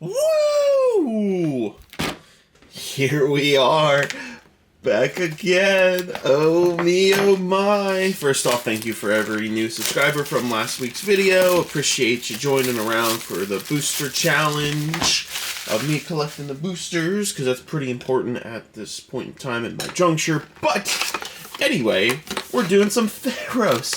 Woo! Here we are, back again. Oh me, oh my. First off, thank you for every new subscriber from last week's video. Appreciate you joining around for the booster challenge of me collecting the boosters, because that's pretty important at this point in time in my juncture. But anyway, we're doing some Theros.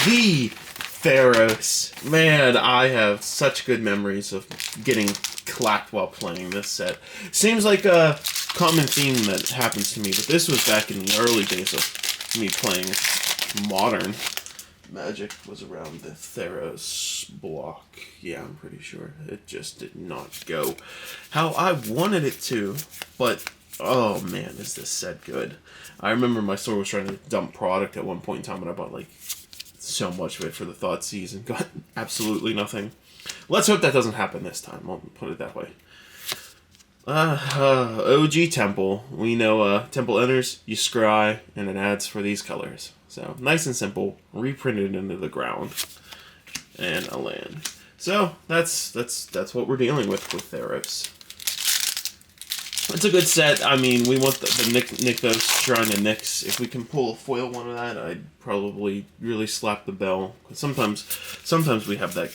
The Theros. Man, I have such good memories of getting clapped while playing this set. Seems like a common theme that happens to me, but this was back in the early days of me playing modern. Magic was around the Theros block. Yeah, I'm pretty sure. It just did not go how I wanted it to, but oh man, is this set good. I remember my store was trying to dump product at one point in time, and I bought like so much of it for the thoughtsieze and got absolutely nothing. Let's hope that doesn't happen this time. I'll put it that way. OG Temple. We know Temple enters, you scry, and it adds for these colors. So, nice and simple. Reprinted into the ground. And a land. So, that's what we're dealing with Theros. It's a good set. I mean, we want the Nykthos Shrine of Nyx. If we can pull a foil one of that, I'd probably really slap the bell. Sometimes we have that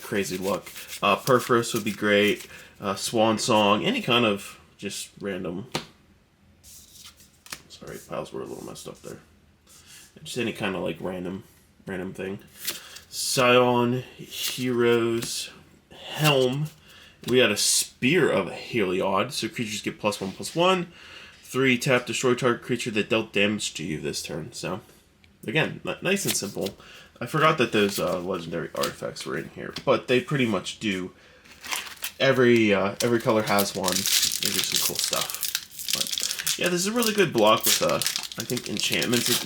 crazy luck. Perforos would be great. Swan Song. Any kind of just random. Sorry, piles were a little messed up there. Just any kind of like random thing. Scion, Heroes, Helm. We had a Spear of Heliod, so creatures get +1/+1. 3, tap, destroy target creature that dealt damage to you this turn. So, again, nice and simple. I forgot that those legendary artifacts were in here, but they pretty much do. Every color has one. They do some cool stuff. But yeah, this is a really good block with I think enchantments. It's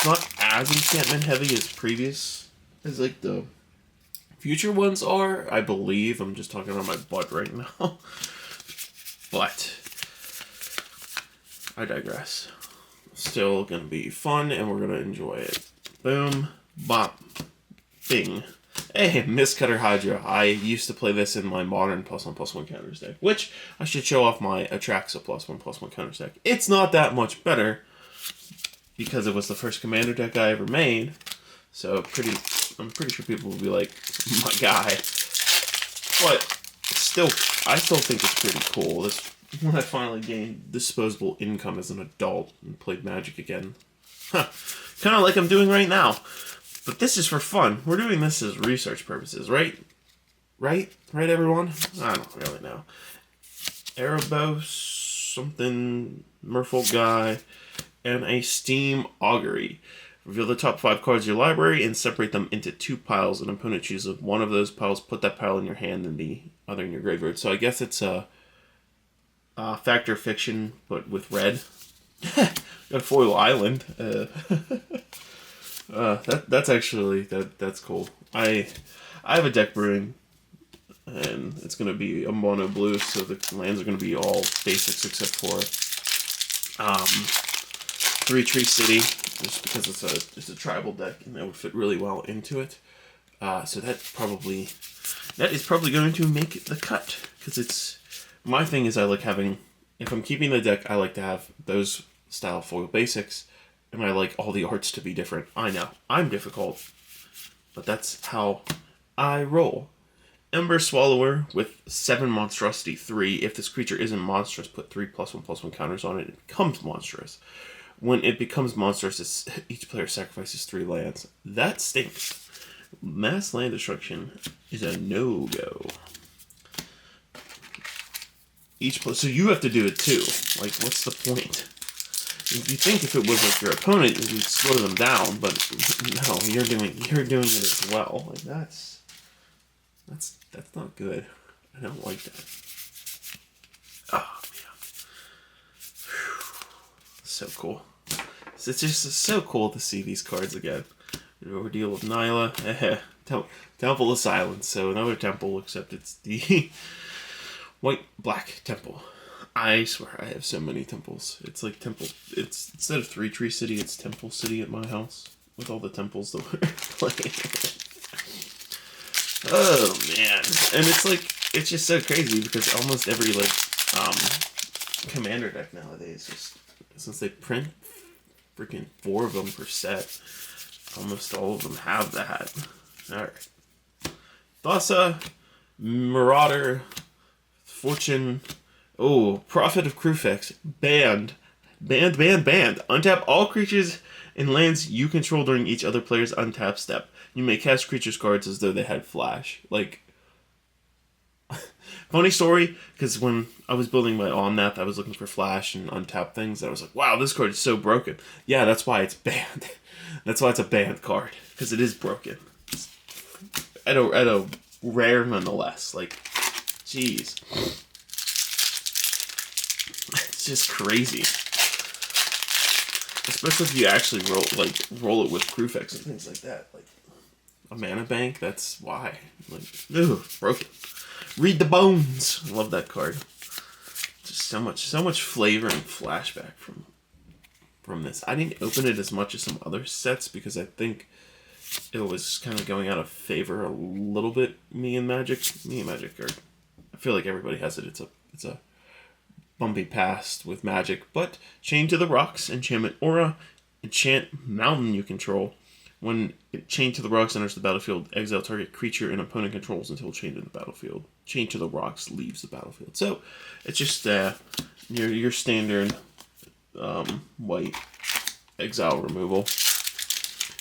not as enchantment heavy as previous, as like the future ones are, I believe. I'm just talking on my butt right now. But I digress. Still gonna be fun, and we're gonna enjoy it. Boom, bop, bing. Hey, Mistcutter Hydra. I used to play this in my modern +1/+1 counters deck, which I should show off my Atraxa +1/+1 counters deck. It's not that much better, because it was the first commander deck I ever made. So I'm pretty sure people will be like, my guy. But I still think it's pretty cool. This when I finally gained disposable income as an adult and played Magic again. Huh. Kind of like I'm doing right now. But this is for fun. We're doing this as research purposes, right? Right, everyone? I don't really know. Erebos, something, Merfolk guy, and a Steam Augury. Reveal the top 5 cards of your library and separate them into 2 piles. An opponent chooses one of those piles, put that pile in your hand and the other in your graveyard. So I guess it's a Fact or Fiction, but with red. Got a foil island. That's actually that's cool. I have a deck brewing, and it's gonna be a mono blue, so the lands are gonna be all basics except for 3 Tree City, just because it's a tribal deck and that would fit really well into it. So that is probably going to make the cut, because it's my thing is I like having, if I'm keeping the deck, I like to have those style foil basics. And I like all the arts to be different. I know, I'm difficult, but that's how I roll. Ember Swallower with 7 monstrosity 3. If this creature isn't monstrous, put 3 +1/+1 counters on it. It becomes monstrous. When it becomes monstrous, each player sacrifices 3 lands. That stinks. Mass land destruction is a no-go. So you have to do it too. Like, what's the point? You think if it was like your opponent, you'd slow them down, but no, you're doing it as well. Like that's not good. I don't like that. Oh man, so cool. It's just so cool to see these cards again. Ordeal of Nyla, Temple of Silence. So another temple, except it's the white-black temple. I swear I have so many temples. It's like temple. It's instead of 3 Tree City, it's Temple City at my house with all the temples that we're playing. Oh man, and it's like it's just so crazy because almost every like commander deck nowadays, just since they print freaking 4 of them per set, almost all of them have that. All right, Thassa, Marauder, Fortune. Oh, Prophet of Crufex. Banned. Untap all creatures and lands you control during each other player's untap step. You may cast creatures cards as though they had flash. Like, funny story, because when I was building my Omnath, I was looking for flash and untap things, and I was like, wow, this card is so broken. Yeah, that's why it's banned. That's why it's a banned card, because it is broken. At a rare nonetheless. Like, jeez. It's just crazy. Especially if you actually roll it with Crufex and things like that. Like a mana bank, that's why. Like, ooh, broken. Read the Bones. I love that card. Just so much flavor and flashback from this. I didn't open it as much as some other sets because I think it was kind of going out of favor a little bit. Me and Magic are. I feel like everybody has it. It's a bumpy past with Magic, but Chain to the Rocks, Enchantment Aura, enchant mountain you control. When Chain to the Rocks enters the battlefield, exile target creature an opponent controls until chained to the battlefield. Chain to the Rocks leaves the battlefield. So it's just your standard white exile removal.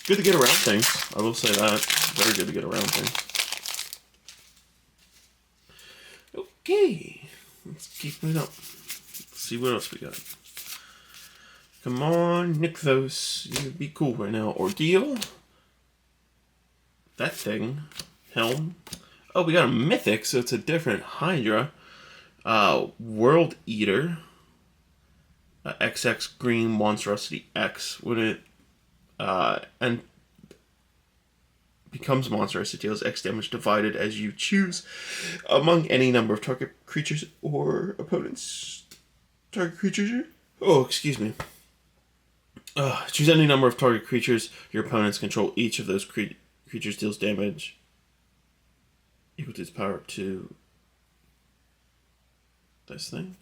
Good to get around things. I will say that. Very good to get around things. Okay, let's keep it up. See what else we got. Come on, Nykthos. You'd be cool right now. Ordeal. That thing. Helm. Oh, we got a Mythic, so it's a different Hydra. World Eater. XX Green Monstrosity X. When it and becomes monstrous, it deals X damage divided as you choose among any number of target creatures or opponents. Target creatures? Oh, excuse me. Choose any number of target creatures your opponents control. Each of those creatures deals damage equal to its power to this thing.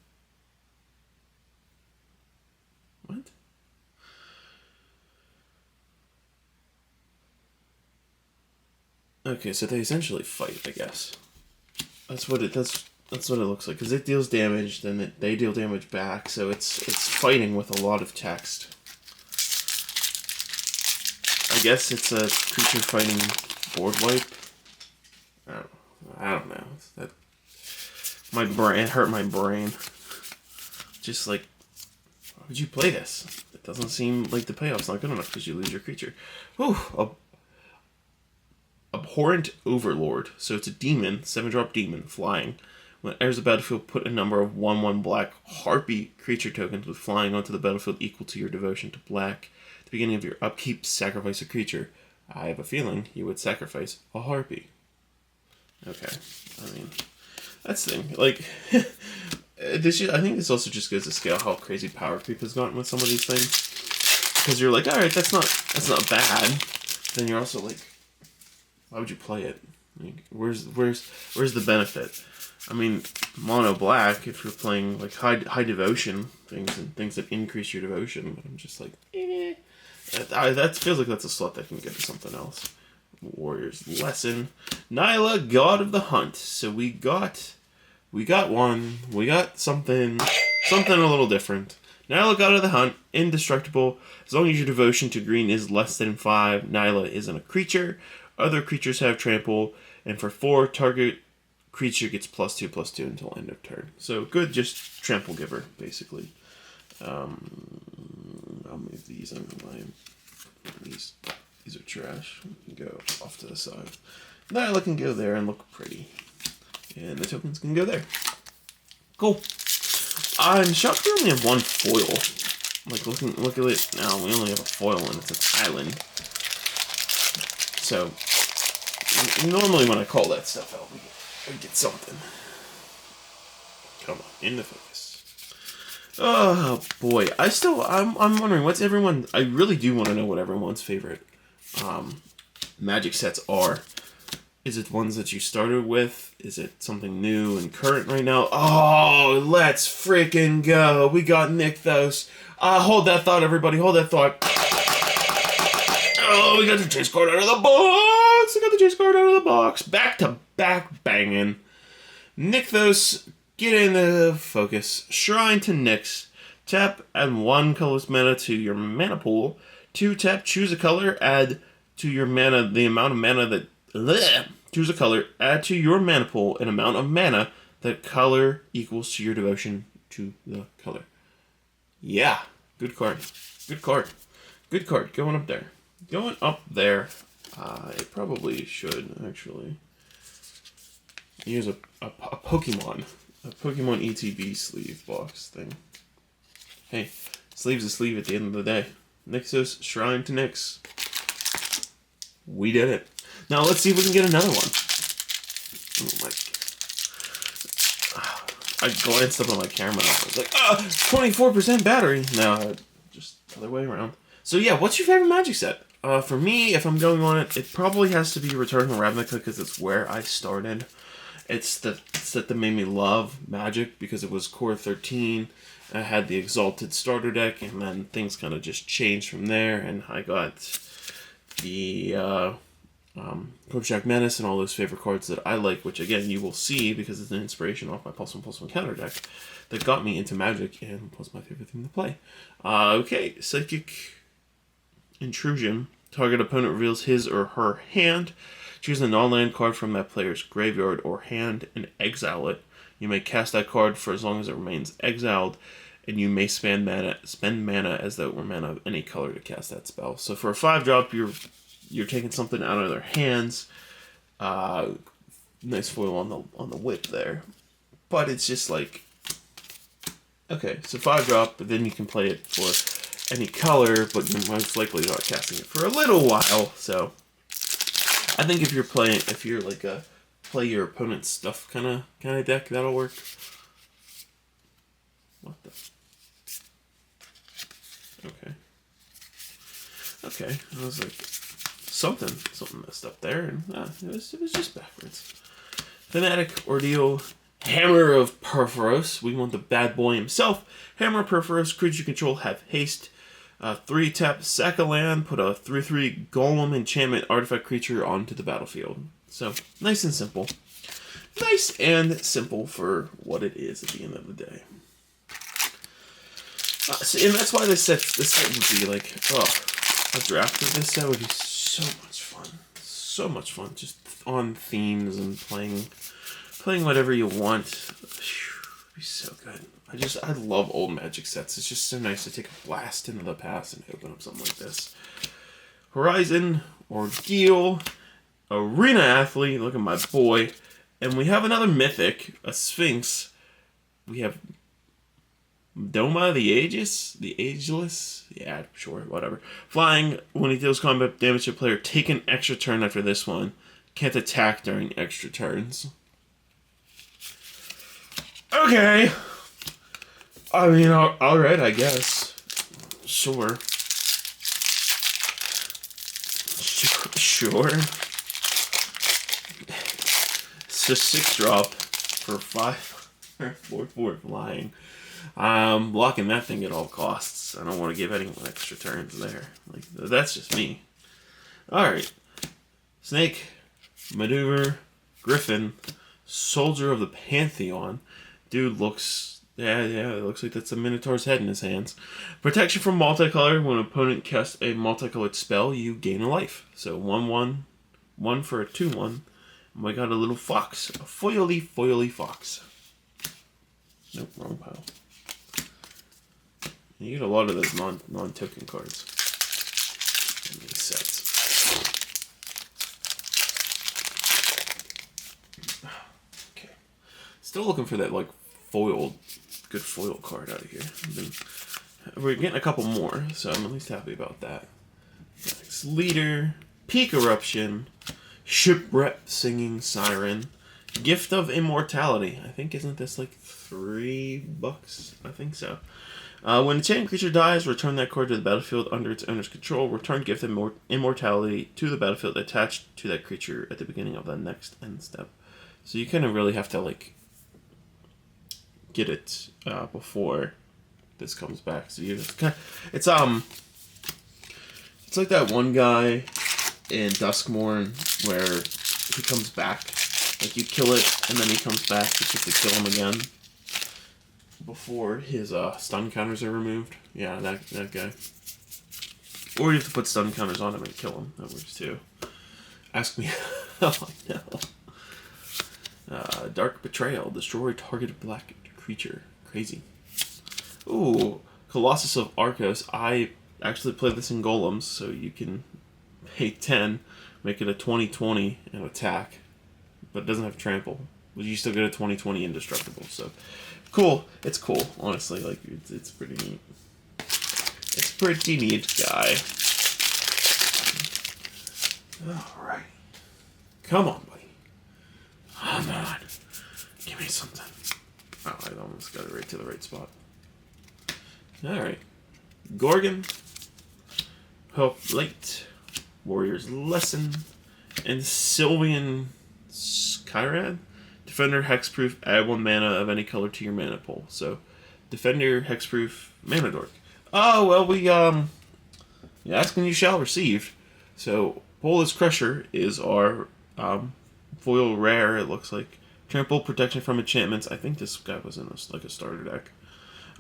What? Okay, so they essentially fight, I guess. That's what it looks like, because it deals damage, then they deal damage back, so it's fighting with a lot of text. I guess it's a creature fighting board wipe. I don't know. That my brain hurt my brain. Just like, why would you play this? It doesn't seem like the payoff's not good enough because you lose your creature. Whew, Abhorrent Overlord. So it's a demon, 7-drop demon, flying. When it enters the battlefield, put a number of 1/1 black harpy creature tokens with flying onto the battlefield equal to your devotion to black. At the beginning of your upkeep, sacrifice a creature. I have a feeling you would sacrifice a harpy. Okay, I mean, that's the thing. Like, I think this also just goes to scale how crazy power creep has gotten with some of these things. Because you're like, all right, that's not bad. Then you're also like, why would you play it? Like, where's the benefit? I mean, mono black if you're playing like high devotion things and things that increase your devotion. But I'm just like, that feels like that's a slot that can get to something else. Warrior's Lesson, Nyla, God of the Hunt. So we got something a little different. Nyla, God of the Hunt, indestructible. As long as your devotion to green is less than 5, Nyla isn't a creature. Other creatures have trample, and for 4, target creature gets +2/+2 until end of turn. So good, just trample giver, basically. I'll move these under my. These are trash. We can go off to the side. Nyla can go there and look pretty, and the tokens can go there. Cool. I'm shocked we only have one foil. Like look at it now. We only have a foil, and it's an island. So normally when I call that stuff out, we get something. Come on, into focus. Oh boy, I'm wondering what's everyone. I really do want to know what everyone's favorite Magic sets are. Is it ones that you started with? Is it something new and current right now? Oh, let's freaking go. We got Nykthos. Hold that thought, everybody. Hold that thought. Oh, we got the chase card out of the box. We got the chase card out of the box. Back to back banging. Nykthos, get in the focus. Shrine to Nyx. Tap, add 1 colorless mana to your mana pool. 2 tap, choose a color, add to your mana the amount of mana that... Choose a color, add to your mana pool an amount of mana that color equals to your devotion to the color. Yeah, good card. Good card. Good card. Going up there. Going up there. I probably should, actually, use a Pokemon. A Pokemon ETB sleeve box thing. Hey, sleeve's a sleeve at the end of the day. Nykthos, Shrine to Nyx. We did it. Now let's see if we can get another one. Oh my... I glanced up on my camera and I was like, 24% battery. No, just the other way around. So yeah, what's your favorite Magic set? For me, if I'm going on it, it probably has to be Return to Ravnica because it's where I started. It's the set that made me love Magic because it was Core 13. I had the Exalted starter deck, and then things kind of just changed from there, and I got the Corpshack Menace and all those favorite cards that I like, which again you will see because it's an inspiration off my +1/+1 counter deck that got me into Magic and was my favorite thing to play. Okay, Psychic Intrusion. Target opponent reveals his or her hand. Choose a non-land card from that player's graveyard or hand and exile it. You may cast that card for as long as it remains exiled, and you may spend mana as though it were mana of any color to cast that spell. So for a 5-drop, you're taking something out of their hands. Nice foil on the whip there, but it's just like, okay, so 5-drop, but then you can play it for any color, but you're most likely not casting it for a little while. So I think if you're like a play your opponent's stuff kind of deck, that'll work. What the? Okay. I was like, something messed up there, and it was just backwards. Thematic Ordeal. Hammer of Perforos. We want the bad boy himself. Hammer of Perforos. Creature you control have haste. 3 tap, sack a land, put a 3/3 Golem enchantment artifact creature onto the battlefield. So, nice and simple. Nice and simple for what it is at the end of the day. And that's why this set would be like, a draft of this set would be so much fun. So much fun. Just on themes and playing whatever you want. It'd be so good. I love old Magic sets. It's just so nice to take a blast into the past and open up something like this. Horizon, Ordeal, Arena Athlete, look at my boy. And we have another Mythic, a Sphinx. We have Doma the Ageless? Yeah, sure, whatever. Flying, when he deals combat damage to a player, take an extra turn after this one. Can't attack during extra turns. Okay. I mean, alright, I guess. Sure. Sure. It's just 6-drop for 5 or 4 flying. I'm blocking that thing at all costs. I don't want to give anyone extra turns there. Like, that's just me. Alright. Snake, Maneuver, Griffin, Soldier of the Pantheon. Dude looks... Yeah, it looks like that's a Minotaur's head in his hands. Protection from multicolor. When an opponent casts a multicolored spell, you gain a life. So 1/1, 1 for a 2/1. And we got a little fox. A foily fox. Nope, wrong pile. You get a lot of those non-token cards in these sets. Okay. Still looking for that, like, good foil card out of here. We're getting a couple more, so I'm at least happy about that. Next, Leader, Peak Eruption, Shipwreck Singing Siren, Gift of Immortality. I think, isn't this like $3? I think so. When a chain creature dies, return that card to the battlefield under its owner's control. Return gift immortality to the battlefield attached to that creature at the beginning of the next end step. So you kind of really have to like get it before this comes back. So it's like that one guy in Duskmourn where he comes back. Like you kill it and then he comes back. You have to kill him again before his stun counters are removed. Yeah, that guy. Or you have to put stun counters on him and kill him. That works too. Ask me how I know. Dark Betrayal. Destroy targeted black creature. Crazy. Ooh, Colossus of Arcos. I actually play this in Golems, so you can pay 10, make it a 20/20 and attack, but it doesn't have trample. But you still get a 20/20 indestructible. So cool. It's cool, honestly. Like it's pretty neat. It's pretty neat, guy. All right. Come on, buddy. Come on. Give me something. Oh, I almost got it right to the right spot. Alright. Gorgon. Hope Late. Warrior's Lesson. And Sylvian Skyrad. Defender Hexproof. Add 1 mana of any color to your mana pool. So, Defender Hexproof Mana Dork. Oh, well, we you ask and you shall receive. So, Polis Crusher is our foil rare, it looks like. Trample, protection from enchantments. I think this guy was in like a starter deck.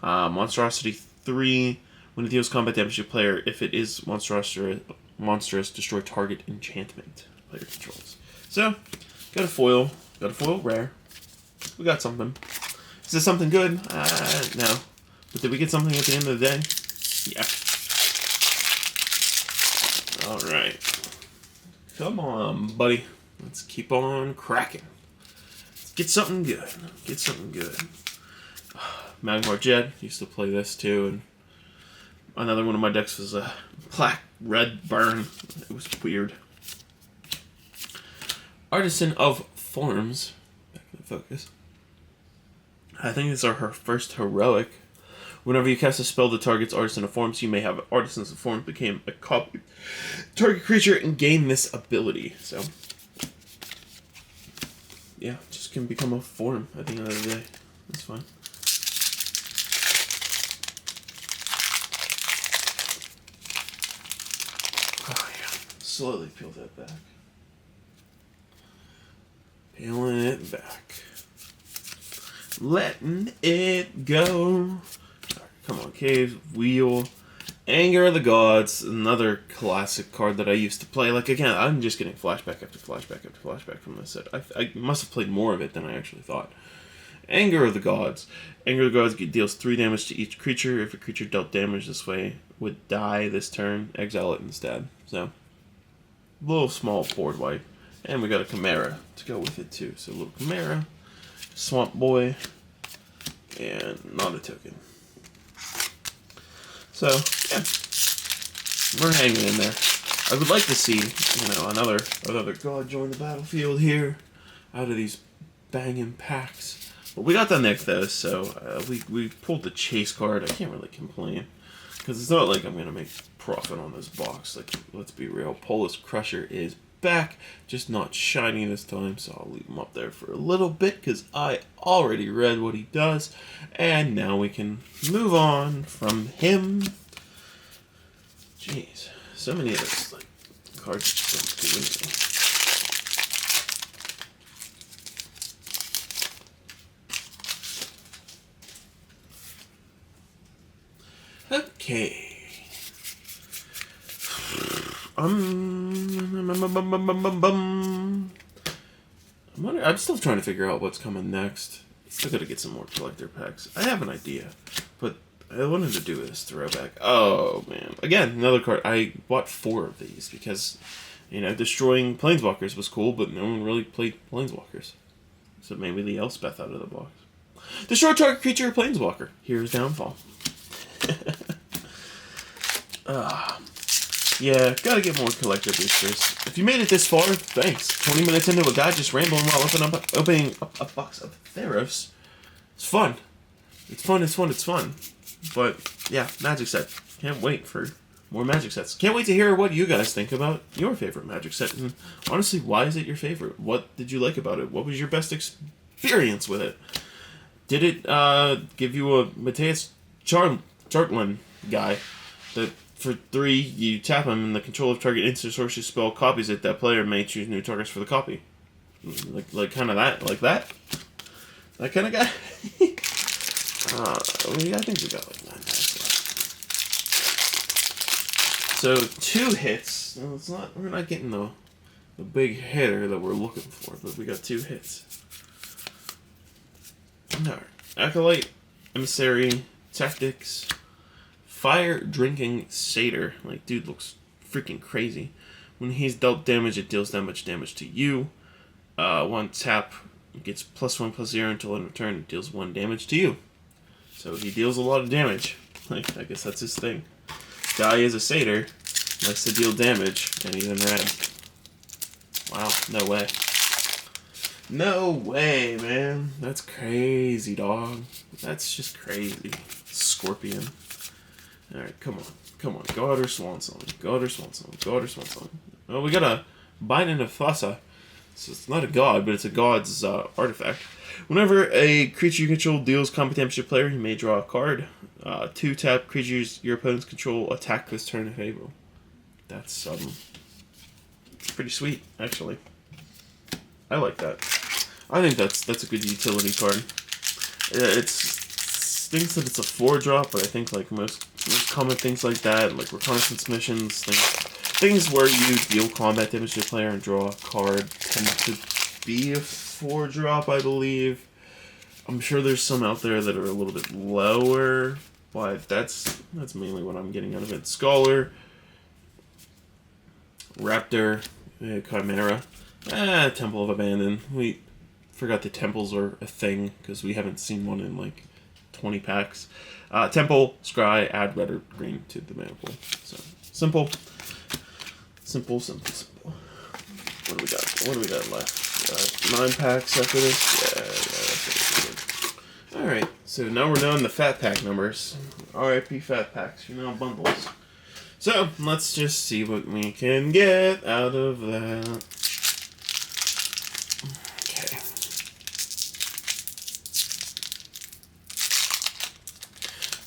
Monstrosity 3. When it deals combat damage to player, if it is monstrous, destroy target enchantment player controls. So, got a foil rare. We got something. Is this something good? No. But did we get something at the end of the day? Yeah. Alright. Come on, buddy. Let's keep on cracking. Get something good. Get something good. Magmar Jed. Used to play this too. And another one of my decks was a black red burn. It was weird. Artisan of Forms. Back in the focus. I think these are her first heroic. Whenever you cast a spell that targets Artisan of Forms, you may have Artisans of Forms become a copy target creature and gain this ability. So, yeah, just can become a form at the end of the day. That's fine. Oh, yeah. Slowly peel that back. Peeling it back. Letting it go. Come on, Cave, Wheel. Anger of the Gods, another classic card that I used to play. Like, again, I'm just getting flashback after flashback after flashback from this set. I must have played more of it than I actually thought. Anger of the Gods. Anger of the Gods deals 3 damage to each creature. If a creature dealt damage this way would die this turn, exile it instead. So, little small board wipe. And we got a Chimera to go with it too. So, a little Chimera, Swamp Boy, and not a token. So, yeah, we're hanging in there. I would like to see, another god join the battlefield here out of these banging packs. But we got the Nykthos, so we pulled the chase card. I can't really complain because it's not like I'm gonna make profit on this box. Like, let's be real. Polis Crusher is back, just not shiny this time, so I'll leave him up there for a little bit because I already read what he does, and now we can move on from him. Jeez, so many of those like cards just don't do anything. Okay. I'm still trying to figure out what's coming next. Still gotta get some more collector packs. I have an idea, but I wanted to do this throwback. Oh man! Again, another card. I bought 4 of these because, destroying planeswalkers was cool, but no one really played planeswalkers. So maybe the Elspeth out of the box. Destroy target creature or planeswalker. Here's downfall. Yeah, gotta get more collector boosters. If you made it this far, thanks. 20 minutes into a guy just rambling while opening up a box of Theros. It's fun. It's fun. But yeah, Magic set. Can't wait for more Magic sets. Can't wait to hear what you guys think about your favorite Magic set. And honestly, why is it your favorite? What did you like about it? What was your best experience with it? Did it give you a Mateus Chartland guy that for 3 you tap him and the control of target instant sorcery spell copies it? That player may choose new targets for the copy. Like kind of that, like that kind of guy. I think we got like 9 packs left. So 2 hits. No, it's not. We're not getting the big hitter that we're looking for, but we got 2 hits. Alright. Acolyte, Emissary, Tactics, Fire Drinking Satyr. Like, dude looks freaking crazy. When he's dealt damage, it deals that much damage to you. 1 tap gets +1/+0 until in return it deals 1 damage to you. So he deals a lot of damage. Like, I guess that's his thing. Guy is a satyr, likes to deal damage, and he's in red. Wow, no way. No way, man. That's crazy, dog. That's just crazy. Scorpion. Alright, come on. Come on. God or Swan Song. God or Swan Song. God or Swan Song. Well, we got a Binding of Thassa. So it's not a god, but it's a god's artifact. Whenever a creature you control deals combat damage to your player, you may draw a card. 2 tap creatures your opponents control attack this turn if able. That's pretty sweet, actually. I like that. I think that's a good utility card. It stinks that it's a 4-drop, but I think like most common things like that, like reconnaissance missions, things where you deal combat damage to your player and draw a card, tend to be a 4-drop, I believe. I'm sure there's some out there that are a little bit lower, but that's mainly what I'm getting out of it. Scholar, Raptor, Chimera, Temple of Abandon. We forgot the temples are a thing because we haven't seen one in like 20 packs. Temple, Scry, add red or green to the mana pool. So simple. Simple. What do we got left? 9 packs after this? Yeah. Alright, so now we're down to fat pack numbers. RIP fat packs, bundles. So, let's just see what we can get out of that. Okay.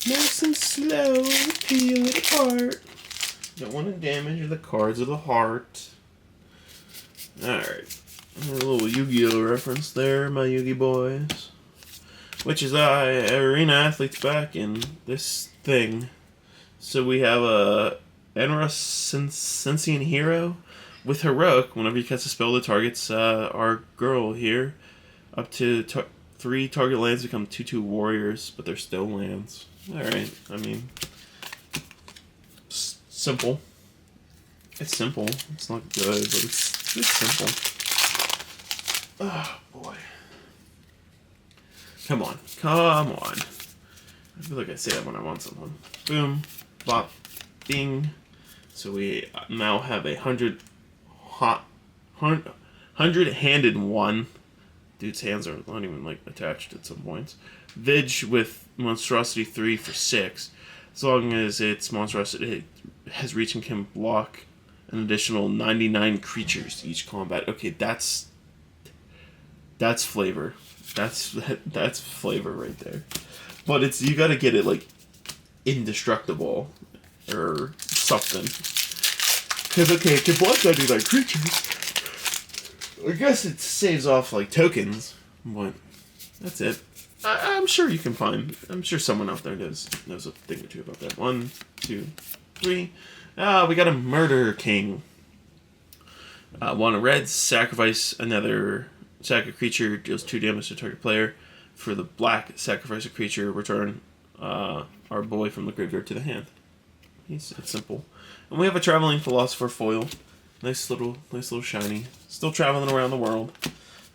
Nice and slow, peel it apart. Don't want to damage the cards of the heart. Alright. A little Yu-Gi-Oh! Reference there, my Yu-Gi boys. Witch's Eye, Arena Athlete's back in this thing. So we have a Enra Sentient Hero with Heroic. Whenever you cast a spell that targets our girl here, up to 3 target lands become 2/2 warriors, but they're still lands. Alright, I mean, simple. It's simple. It's not good, but it's simple. Oh, boy. Come on. I feel like I say that when I want someone. Boom. Bop. Bing. So we now have a 100-handed one. Dude's hands are not even, like, attached at some points. Vig with Monstrosity 3 for 6. As long as its Monstrosity has reach and can block an additional 99 creatures each combat. Okay, that's flavor. That's flavor right there. But you gotta get it like indestructible or something. Cause okay, it can block 99 creatures. I guess it saves off like tokens, but that's it. I'm sure you can find. I'm sure someone out there knows a thing or two about that. 1, 2, 3. We got a Murder King. 1 red, sacrifice another sack a creature, deals 2 damage to target player. For the black, sacrifice a creature, return our boy from the graveyard to the hand. It's simple. And we have a Traveling Philosopher foil. Nice little shiny. Still traveling around the world.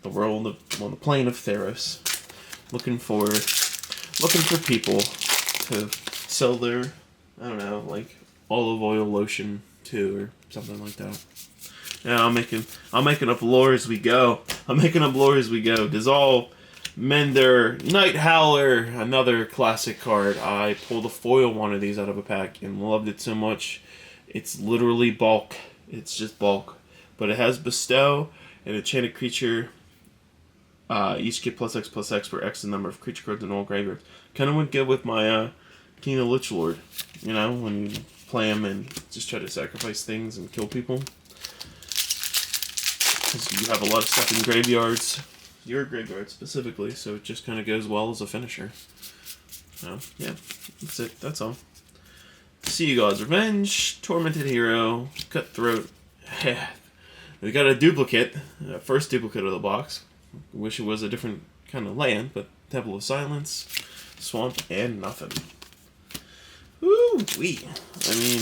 On the plane of Theros. Looking for people to sell their, I don't know, like olive oil lotion to or something like that. Yeah, I'm making up lore as we go. Dissolve Mender, Night Howler, another classic card. I pulled a foil one of these out of a pack and loved it so much. It's literally bulk. It's just bulk. But it has Bestow, an enchanted creature. Each get +X/+X for X the number of creature cards in all graveyards. Kind of went good with my King of Lich Lord. You know, when you play him and just try to sacrifice things and kill people. Because you have a lot of stuff in graveyards. Your graveyard specifically, so it just kind of goes well as a finisher. Yeah, that's it. That's all. Sea God's Revenge, Tormented Hero, Cutthroat. We got a duplicate, first duplicate of the box. Wish it was a different kind of land, but Temple of Silence, Swamp, and nothing. Woo-wee. I mean,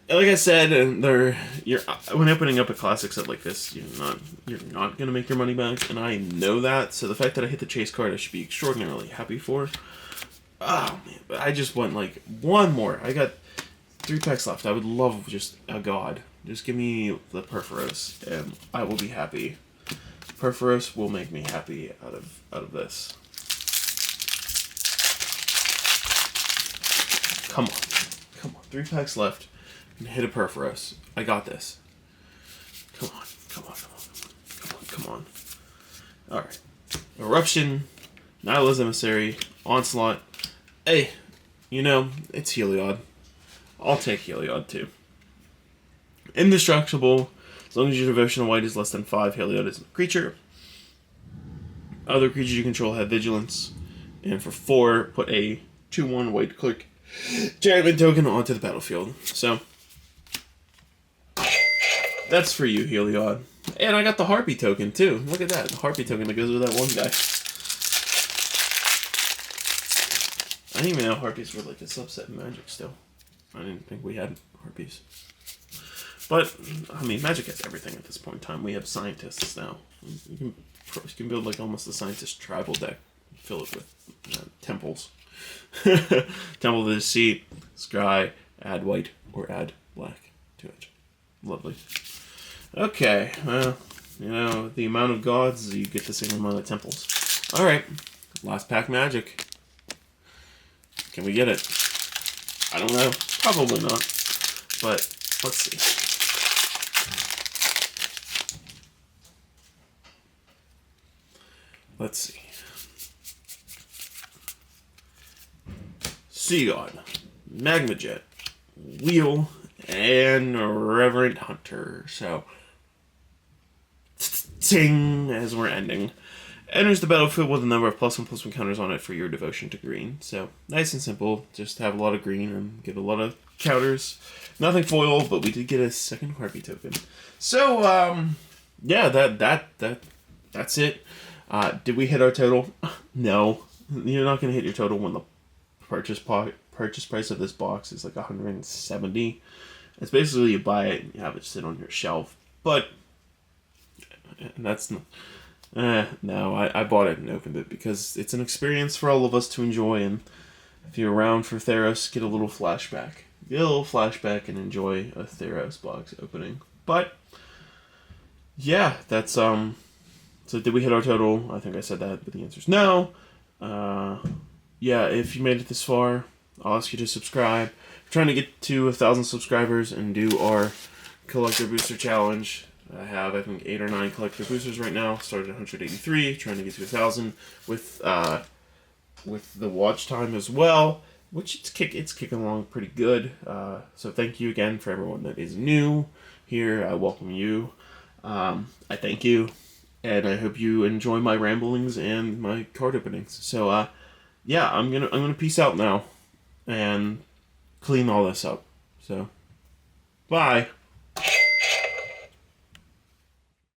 like I said, when opening up a classic set like this, you're not gonna make your money back, and I know that. So the fact that I hit the chase card, I should be extraordinarily happy for. Oh man, but I just want like one more. I got 3 packs left. I would love just a god. Just give me the Perforos, and I will be happy. Perforos will make me happy out of this. Come on, 3 packs left. And hit a Perforos. I got this. Come on. Alright. Eruption, Nihil's Emissary, Onslaught. Hey, it's Heliod. I'll take Heliod too. Indestructible. As long as your devotion to white is less than 5, Heliod is a creature. Other creatures you control have vigilance. And for 4, put a 2/1 white click enchantment token onto the battlefield. So that's for you, Heliod. And I got the Harpy token, too. Look at that. The Harpy token that goes with that one guy. I didn't even know Harpies were like a subset in Magic still. I didn't think we had Harpies. But, I mean, Magic has everything at this point in time. We have scientists now. You can build like almost a scientist tribal deck. Fill it with temples. Temple of the Deceit, Scry, add white, or add black to it. Lovely. Okay, well, the amount of gods, you get the same amount of temples. Alright, last pack Magic. Can we get it? I don't know. Probably not. But, let's see. Let's see. Sea God, Magma Jet, Wheel, and Reverend Hunter. So, ting, as we're ending. Enters the battlefield with a number of +1/+1 counters on it for your devotion to green. So, nice and simple. Just have a lot of green and get a lot of counters. Nothing foil, but we did get a second Harpy token. So, yeah, that's it. Did we hit our total? No. You're not going to hit your total when the purchase price of this box is like $170. It's basically you buy it and you have it sit on your shelf. But that's not... no, I bought it and opened it because it's an experience for all of us to enjoy, and if you're around for Theros, get a little flashback. Get a little flashback and enjoy a Theros box opening. But, yeah, that's, so did we hit our total? I think I said that, but the answer is no. Yeah, if you made it this far, I'll ask you to subscribe. We're trying to get to 1,000 subscribers and do our Collector Booster Challenge. I have, I think, 8 or 9 collector boosters right now. Started at 183, trying to get to 1,000 with the watch time as well, which it's kicking along pretty good. So thank you again for everyone that is new here. I welcome you. I thank you, and I hope you enjoy my ramblings and my card openings. So yeah, I'm gonna peace out now and clean all this up. So bye.